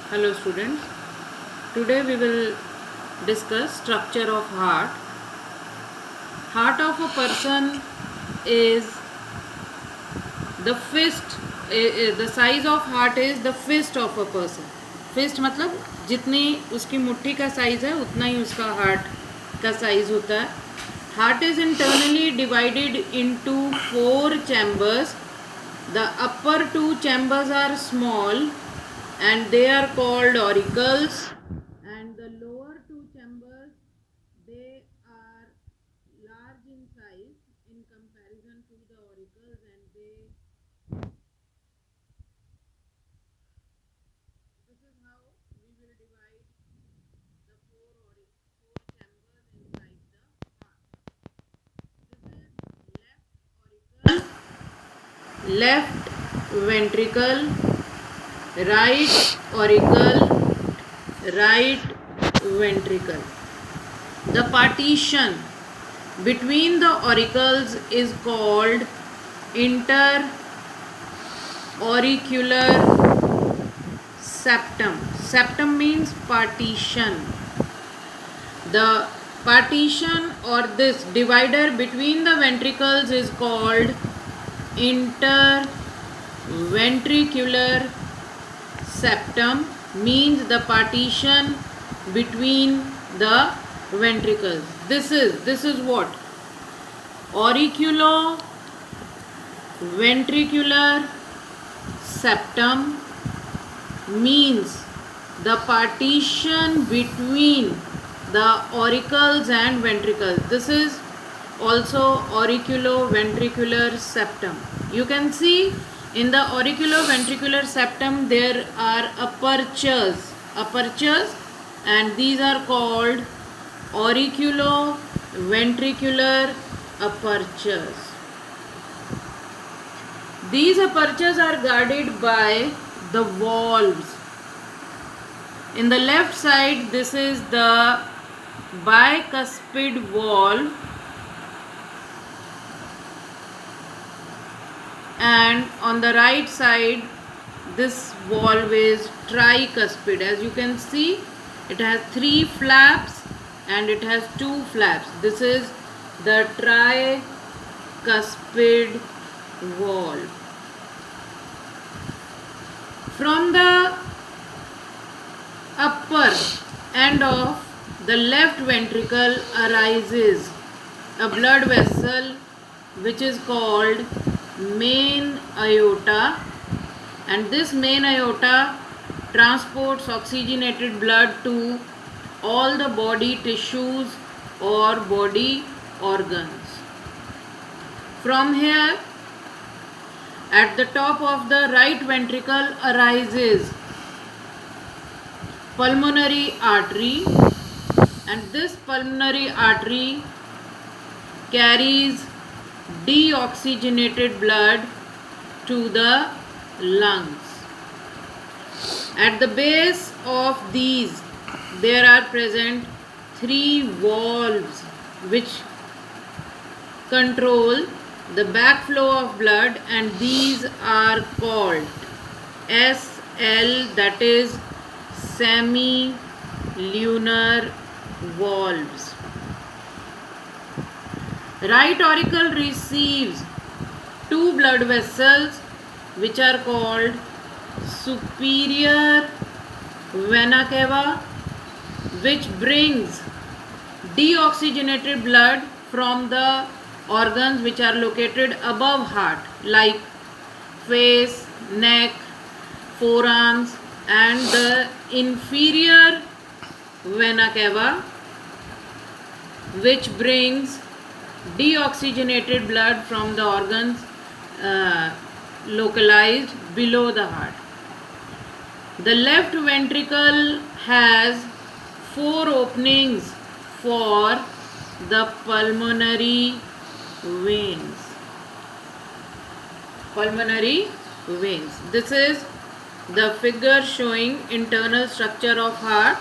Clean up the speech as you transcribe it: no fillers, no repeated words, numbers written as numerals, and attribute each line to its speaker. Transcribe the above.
Speaker 1: Hello students, today we will discuss structure of heart. Heart of a person is the fist, the size of heart is the fist of a person. Fist मतलब जितनी उसकी मुट्ठी का size है उतना ही उसका heart का size होता है. Heart is internally divided into 4 chambers. The upper 2 chambers are small and they are called auricles, and the lower 2 chambers, they are large in size in comparison to the auricles, and this is how we will divide the 4 chambers inside the heart. This is left ventricle, right auricle, right ventricle. The partition between the auricles is called interauricular septum. Septum means partition. The partition or this divider between the ventricles is called interventricular septum, means the partition between the ventricles. This is what? Auriculoventricular septum means the partition between the auricles and ventricles. This is also auriculoventricular septum. You can see in the auriculoventricular septum there are apertures, and these are called auriculoventricular apertures. These apertures are guarded by the valves. In the left side, this is the bicuspid valve, and on the right side this valve is tricuspid. As you can see, it has 3 flaps and it has 2 flaps. This is the tricuspid valve. From the upper end of the left ventricle arises a blood vessel which is called main aorta, and this main aorta transports oxygenated blood to all the body tissues or body organs. From here, at the top of the right ventricle arises pulmonary artery, and this pulmonary artery carries deoxygenated blood to the lungs. At the base of these there are present 3 valves which control the backflow of blood, and these are called SL, that is semilunar valves. Right auricle receives 2 blood vessels which are called superior vena cava, which brings deoxygenated blood from the organs which are located above heart, like face, neck, forearms, and the inferior vena cava, which brings deoxygenated blood from the organs localized below the heart. The left ventricle has 4 openings for the pulmonary veins. This is the figure showing internal structure of heart.